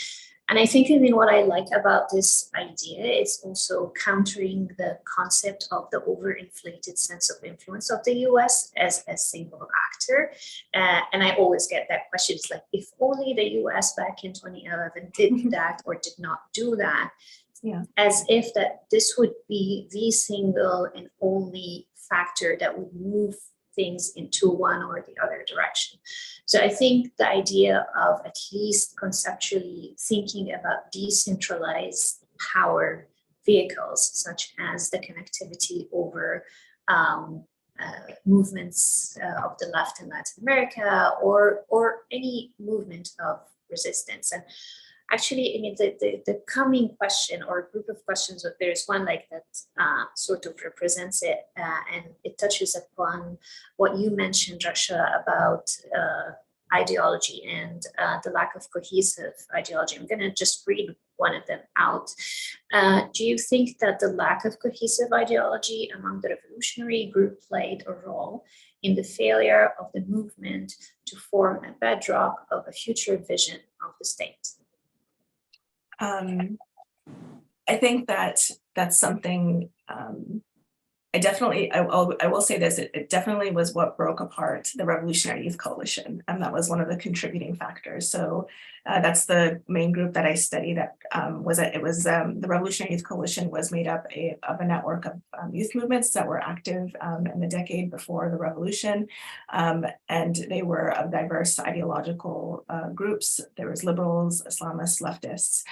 And I think, I mean, what I like about this idea is also countering the concept of the overinflated sense of influence of the US as a single actor. And I always get that question. It's like, if only the US back in 2011 did that or did not do that, Yeah. as if that this would be the single and only factor that would move things into one or the other direction. So I think the idea of at least conceptually thinking about decentralized power vehicles, such as the connectivity over movements of the left in Latin America, or any movement of resistance. And actually, I mean, the coming question or group of questions, there's one like that sort of represents it, and it touches upon what you mentioned, Rusha, about ideology and the lack of cohesive ideology. I'm going to just read one of them out. Do you think that the lack of cohesive ideology among the revolutionary group played a role in the failure of the movement to form a bedrock of a future vision of the state? I think that that's something I will say this, it definitely was what broke apart the Revolutionary Youth Coalition, and that was one of the contributing factors. So that's the main group that I studied. That the Revolutionary Youth Coalition was made up of a network of youth movements that were active in the decade before the revolution, and they were of diverse ideological groups. There was liberals, Islamists, leftists.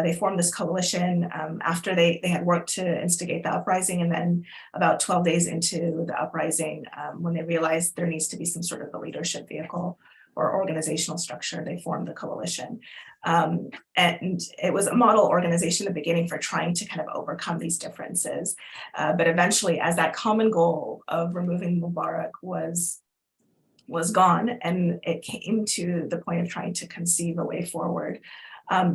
They formed this coalition after they had worked to instigate the uprising, and then about 12 days into the uprising, when they realized there needs to be some sort of a leadership vehicle or organizational structure, they formed the coalition. And it was a model organization in the beginning for trying to kind of overcome these differences. But eventually, as that common goal of removing Mubarak was gone, and it came to the point of trying to conceive a way forward,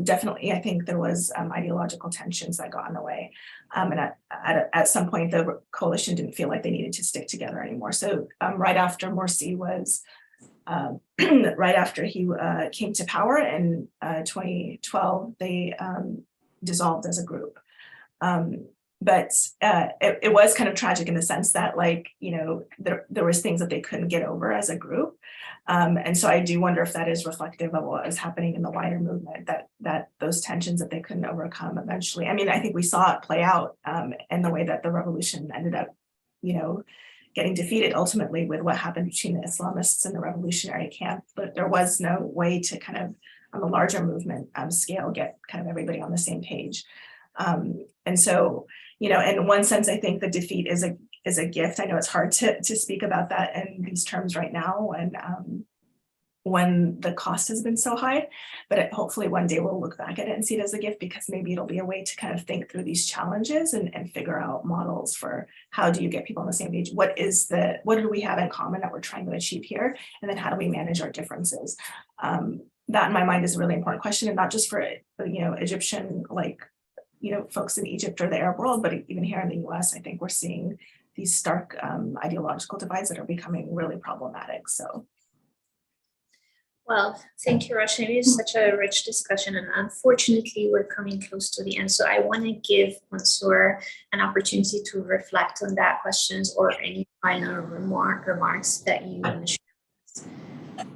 definitely, I think there was ideological tensions that got in the way. And at some point, the coalition didn't feel like they needed to stick together anymore. So right after Morsi was, right after he came to power in 2012, they dissolved as a group. But it was kind of tragic in the sense that, like, you know, there was things that they couldn't get over as a group. And so I do wonder if that is reflective of what is happening in the wider movement, that those tensions that they couldn't overcome eventually. I mean, I think we saw it play out in the way that the revolution ended up, you know, getting defeated ultimately with what happened between the Islamists and the revolutionary camp. But there was no way to kind of, on the larger movement scale, get kind of everybody on the same page. And so, you know, in one sense, I think the defeat is a gift. I know it's hard to speak about that in these terms right now, and when the cost has been so high, but hopefully one day we'll look back at it and see it as a gift, because maybe it'll be a way to kind of think through these challenges and figure out models for how do you get people on the same page? What do we have in common that we're trying to achieve here? And then how do we manage our differences? That in my mind is a really important question, and not just for, you know, Egyptian, like, you know, folks in Egypt or the Arab world, but even here in the US, I think we're seeing these stark ideological divides that are becoming really problematic. So. Well, thank you, Rusha. It is such a rich discussion, and unfortunately, we're coming close to the end. So I want to give Mansour an opportunity to reflect on that questions or any final remarks that you want to share.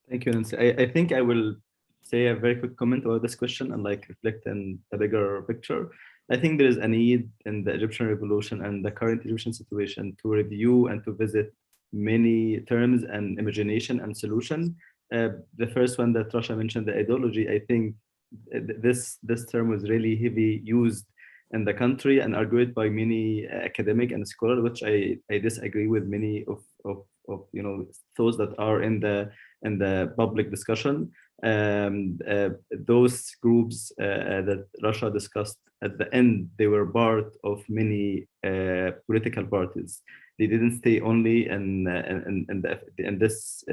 Thank you, Nancy. I think I will say a very quick comment about this question and like reflect in the bigger picture. I think there is a need in the Egyptian revolution and the current Egyptian situation to review and to visit many terms and imagination and solution. The first one that Rusha mentioned, the ideology, I think this term was really heavy used in the country and argued by many academic and scholars, which I disagree with many of you know, those that are in the public discussion. Those groups that Rusha discussed at the end, they were part of many political parties. They didn't stay only in this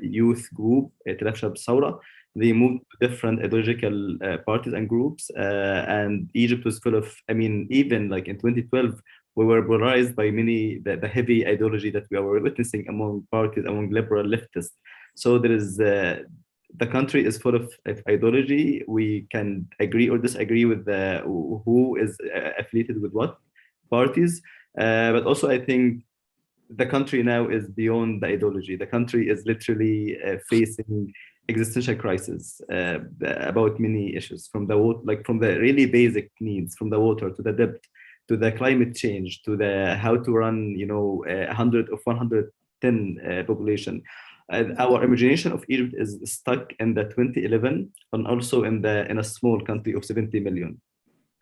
youth group, Tilafshab Saura. They moved to different ideological parties and groups, and Egypt was full of, I mean, even like in 2012, we were polarized by many, the heavy ideology that we were witnessing among parties, among liberal leftists. So there is the country is full of ideology. We can agree or disagree with who is affiliated with what parties, but also I think the country now is beyond the ideology. The country is literally facing existential crisis about many issues, from the like from the really basic needs, from the water to the debt, to the climate change, to the how to run, 100 of 110 population. Our imagination of Egypt is stuck in the 2011 and also in a small country of 70 million.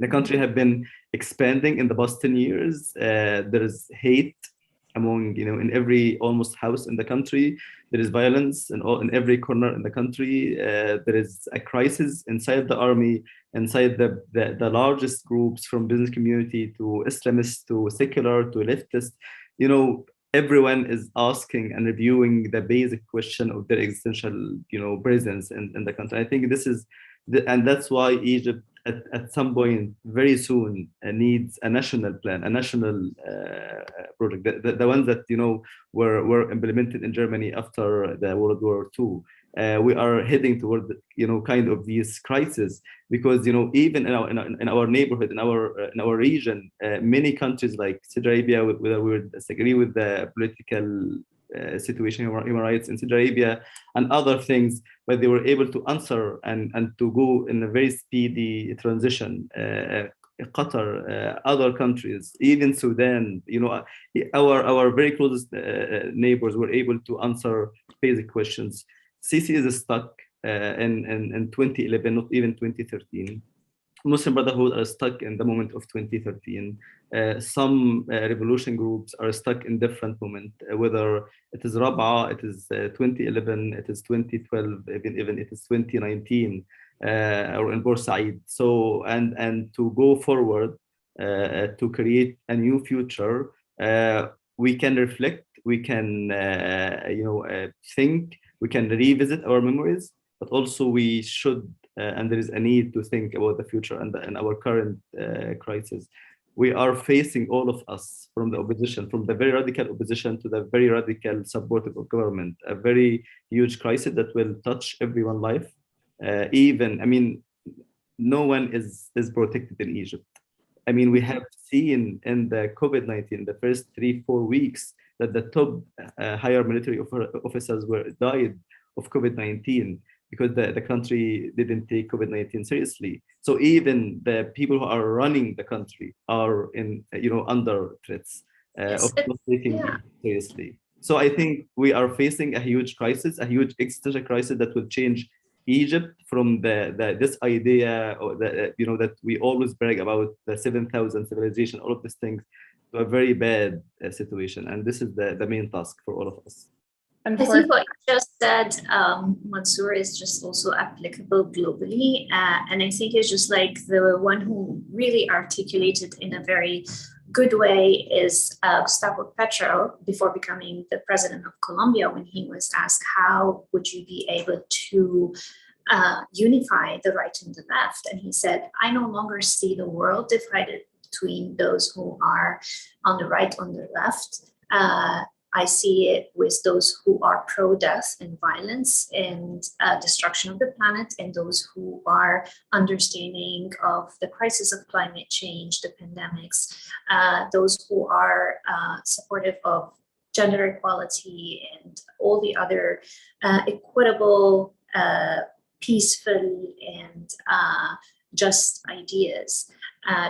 The country have been expanding in the past 10 years. There is hate among, in every almost house in the country. There is violence in every corner in the country. There is a crisis inside the army, inside the largest groups, from business community to Islamists to secular to leftist. Everyone is asking and reviewing the basic question of their existential, presence in the country. I think this is, and that's why Egypt at some point very soon needs a national plan, a national project. The ones that were implemented in Germany after the World War II. We are heading toward kind of these crises, because even in our neighborhood, in our region, many countries like Saudi Arabia, whether we would disagree with the political situation, human rights in Saudi Arabia and other things, but they were able to answer and to go in a very speedy transition. Qatar, other countries, even Sudan, our very closest neighbors were able to answer basic questions. Sisi is stuck in 2011, not even 2013. Muslim Brotherhood are stuck in the moment of 2013. Some revolution groups are stuck in different moments, whether it is Rab'a, it is 2011, it is 2012, even it is 2019, or in Bursaid. So, and to go forward, to create a new future, we can reflect, we can think, we can revisit our memories, but also we should, and there is a need to think about the future and our current crisis. We are facing, all of us, from the opposition, from the very radical opposition to the very radical supportive of government, a very huge crisis that will touch everyone's life. No one is protected in Egypt. We have seen in the COVID-19, the first 3-4 weeks, that the top higher military officers died of COVID-19 because the country didn't take COVID-19 seriously. So even the people who are running the country are under threats of not taking it seriously. So I think we are facing a huge crisis, a huge existential crisis that will change Egypt from this idea, or that we always brag about, the 7,000 civilization, all of these things, to a very bad situation. And this is the main task for all of us. I think what you just said, Mansour, is just also applicable globally. And I think it's just like the one who really articulated in a very good way is Gustavo Petro, before becoming the president of Colombia, when he was asked, how would you be able to unify the right and the left? And he said, I no longer see the world divided between those who are on the right, on the left. I see it with those who are pro-death and violence and destruction of the planet, and those who are understanding of the crisis of climate change, the pandemics, those who are supportive of gender equality and all the other equitable, peaceful, and just ideas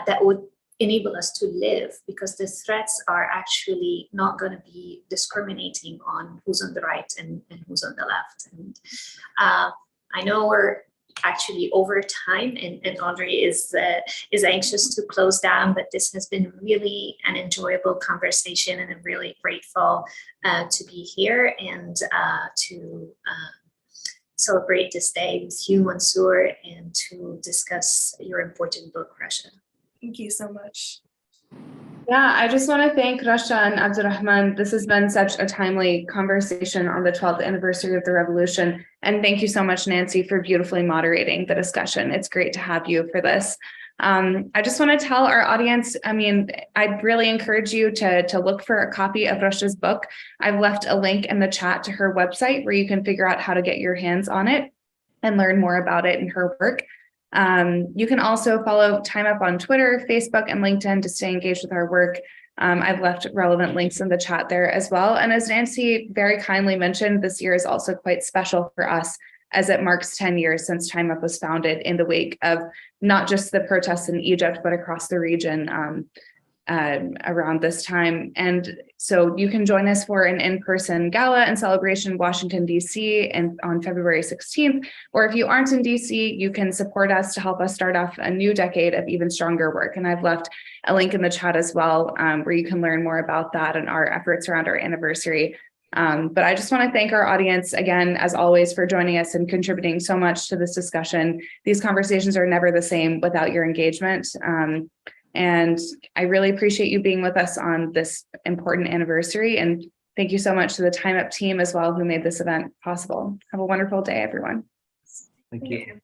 that would enable us to live, because the threats are actually not going to be discriminating on who's on the right and who's on the left. And I know we're actually over time, and Audrey is anxious to close down, but this has been really an enjoyable conversation, and I'm really grateful to be here and to celebrate this day with you, Mansour, and to discuss your important book, Rusha. Thank you so much. Yeah, I just want to thank Rusha and Abdelrahman. This has been such a timely conversation on the 12th anniversary of the revolution. And thank you so much, Nancy, for beautifully moderating the discussion. It's great to have you for this. I just want to tell our audience, I'd really encourage you to look for a copy of Rusha's book. I've left a link in the chat to her website where you can figure out how to get your hands on it. and learn more about it and her work. You can also follow TIMEP on Twitter, Facebook, and LinkedIn to stay engaged with our work. I've left relevant links in the chat there as well. And as Nancy very kindly mentioned, this year is also quite special for us as it marks 10 years since TIMEP was founded in the wake of not just the protests in Egypt, but across the region around this time. And so you can join us for an in-person gala and celebration in Washington, D.C. and on February 16th. Or if you aren't in D.C., you can support us to help us start off a new decade of even stronger work. And I've left a link in the chat as well, where you can learn more about that and our efforts around our anniversary. But I just want to thank our audience again, as always, for joining us and contributing so much to this discussion. These conversations are never the same without your engagement. And I really appreciate you being with us on this important anniversary. And thank you so much to the TIMEP team as well, who made this event possible. Have a wonderful day, everyone. Thank you.